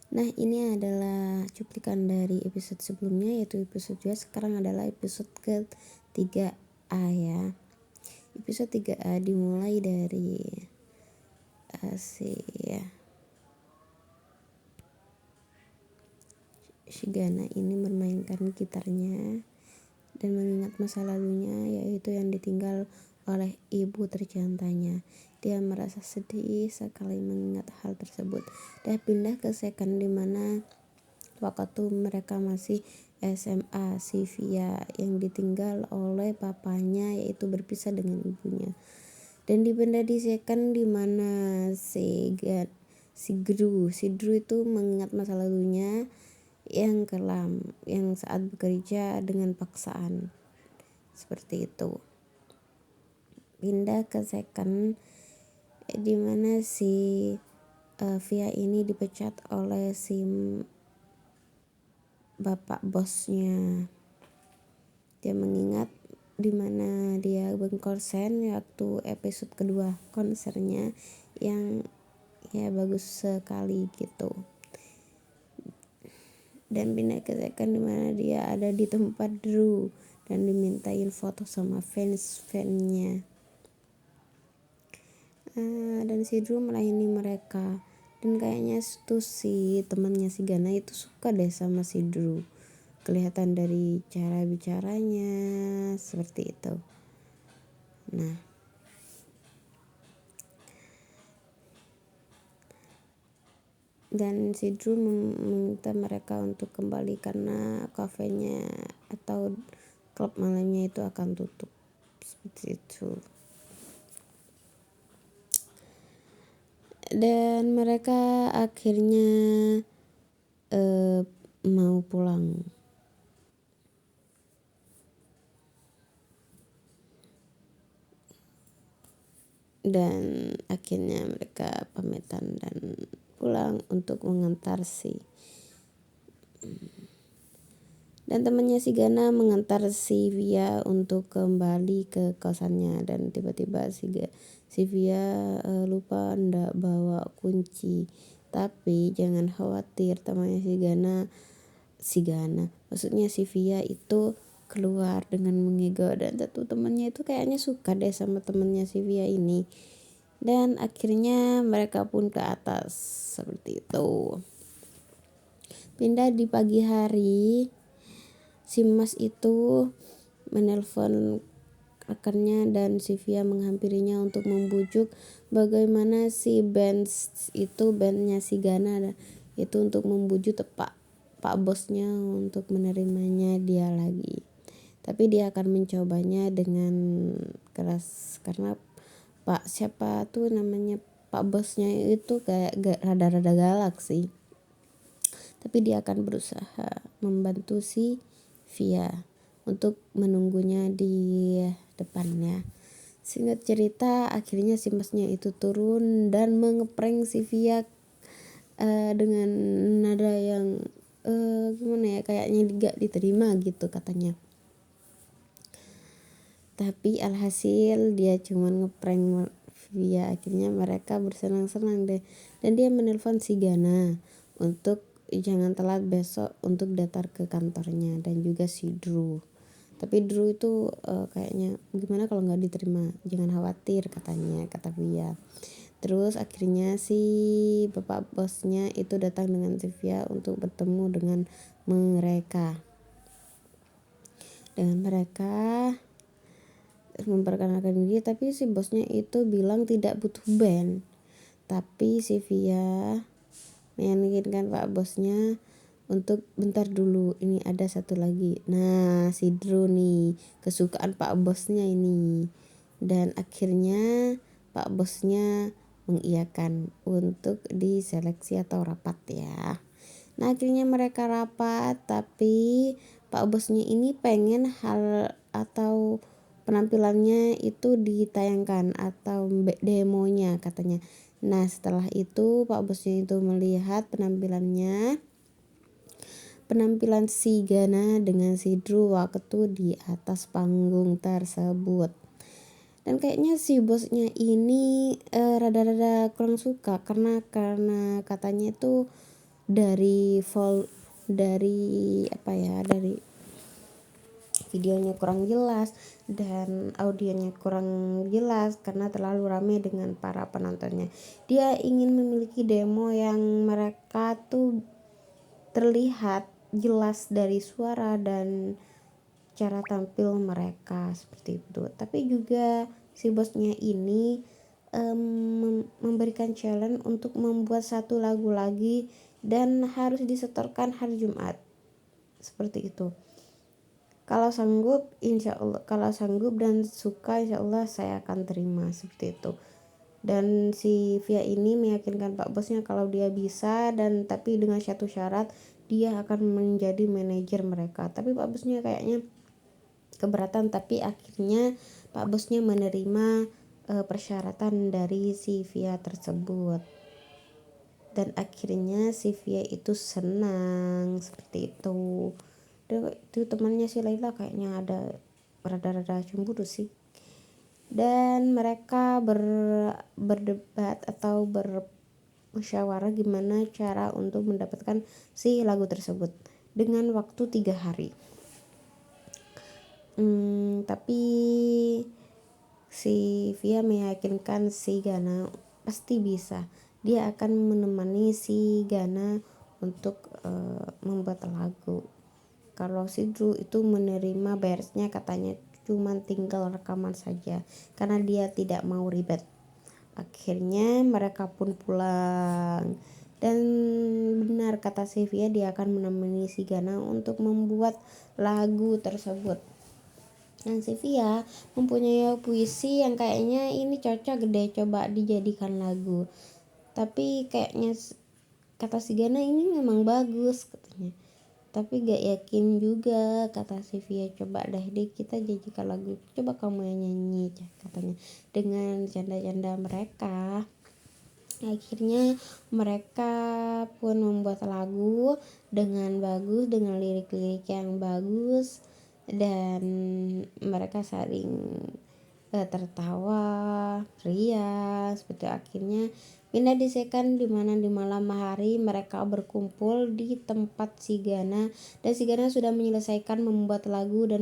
Nah, ini adalah cuplikan dari episode sebelumnya, yaitu episode 2. Sekarang adalah episode ke-3A ya. Episode 3A dimulai dari Shigana ini memainkan gitarnya dan mengingat masa lalunya, yaitu yang ditinggal oleh ibu tercintanya. Dia merasa sedih sekali mengingat hal tersebut. Dia pindah ke second di mana waktu mereka masih SMA, Sylvia yang ditinggal oleh papanya yaitu berpisah dengan ibunya. Dan dipindah di second di mana si Drew itu mengingat masa lalunya yang kelam, yang saat bekerja dengan paksaan. Seperti itu. Pindah ke second di mana si Via ini dipecat oleh si bapak bosnya. Dia mengingat di mana dia berkonser waktu episode kedua konsernya yang ya bagus sekali gitu. Dan pindah ke second di mana dia ada di tempat Drew dan dimintain foto sama fans-fansnya. Dan si Drew melayani mereka. Dan kayaknya tuh si temannya si Gana itu suka deh sama si Drew. Kelihatan dari cara bicaranya seperti itu. Nah, dan si Drew meminta mereka untuk kembali karena kafenya atau klub malamnya itu akan tutup. Seperti itu. Dan mereka akhirnya mau pulang. Dan akhirnya mereka pamitan dan pulang untuk mengantar dan temannya si Gana mengantar si Via untuk kembali ke kosannya. Dan tiba-tiba si Via lupa ndak bawa kunci. Tapi jangan khawatir, temannya si Gana maksudnya si Via itu keluar dengan mengigau. Dan satu temannya itu kayaknya suka deh sama temannya si Via ini. Dan akhirnya mereka pun ke atas seperti itu. Pindah di pagi hari, si Mas itu menelpon rekannya dan Sylvia menghampirinya untuk membujuk bagaimana si band itu, bandnya si Gana itu untuk membujuk pak bosnya untuk menerimanya dia lagi. Tapi dia akan mencobanya dengan keras karena siapa tuh namanya pak bosnya itu kayak rada-rada galak sih. Tapi dia akan berusaha membantu si Via untuk menunggunya di depannya. Singkat cerita, akhirnya si masnya itu turun dan mengeprank si Via dengan nada yang gimana ya, kayaknya gak diterima gitu katanya. Tapi alhasil dia cuma ngeprank Via. Akhirnya mereka bersenang-senang deh. Dan dia menelpon si Gana untuk jangan telat besok untuk datang ke kantornya, dan juga si Drew. Tapi Drew itu kayaknya gimana kalau nggak diterima, jangan khawatir katanya, kata Via. Terus akhirnya si bapak bosnya itu datang dengan Sylvia untuk bertemu dengan mereka. Dengan mereka memperkenalkan diri, tapi si bosnya itu bilang tidak butuh band. Tapi Sylvia meyakinkan pak bosnya untuk bentar dulu, ini ada satu lagi. Nah, si Drew nih kesukaan pak bosnya ini. Dan akhirnya pak bosnya mengiyakan untuk diseleksi atau rapat ya. Nah, akhirnya mereka rapat, tapi pak bosnya ini pengen hal atau penampilannya itu ditayangkan atau demonya katanya. Nah, setelah itu pak bosnya itu melihat penampilan si Gana dengan si Drew waktu di atas panggung tersebut. Dan kayaknya si bosnya ini rada-rada kurang suka karena katanya itu dari videonya kurang jelas dan audionya kurang jelas karena terlalu ramai dengan para penontonnya. Dia ingin memiliki demo yang mereka tuh terlihat jelas dari suara dan cara tampil mereka seperti itu. Tapi juga si bosnya ini memberikan challenge untuk membuat satu lagu lagi dan harus disetorkan hari Jumat seperti itu. Kalau sanggup dan suka insya Allah saya akan terima seperti itu. Dan si Via ini meyakinkan Pak bosnya kalau dia bisa, dan tapi dengan satu syarat, dia akan menjadi manajer mereka. Tapi Pak bosnya kayaknya keberatan, tapi akhirnya Pak bosnya menerima persyaratan dari si Via tersebut. Dan akhirnya si Via itu senang seperti itu. Dan itu temannya si Laila kayaknya ada rada-rada cemburu sih. Dan mereka berdebat atau bermusyawarah gimana cara untuk mendapatkan si lagu tersebut dengan waktu 3 hari. Tapi si Via meyakinkan si Gana pasti bisa. Dia akan menemani si Gana untuk membuat lagu. Kalau si Drew itu menerima beresnya, katanya cuma tinggal rekaman saja karena dia tidak mau ribet. Akhirnya mereka pun pulang, dan benar kata Sylvia, dia akan menemani si Gana untuk membuat lagu tersebut. Dan Sylvia mempunyai puisi yang kayaknya ini cocok deh coba dijadikan lagu. Tapi kayaknya kata si Gana ini memang bagus katanya. Tapi gak yakin juga kata Sylvia. Coba deh kita jadikan lagu, coba kamu yang nyanyi katanya, dengan canda-canda mereka. Akhirnya mereka pun membuat lagu dengan bagus, dengan lirik-lirik yang bagus, dan mereka saling tertawa ria seperti. Akhirnya pindah di second, dimana di malam hari mereka berkumpul di tempat si Gana, dan si Gana sudah menyelesaikan membuat lagu dan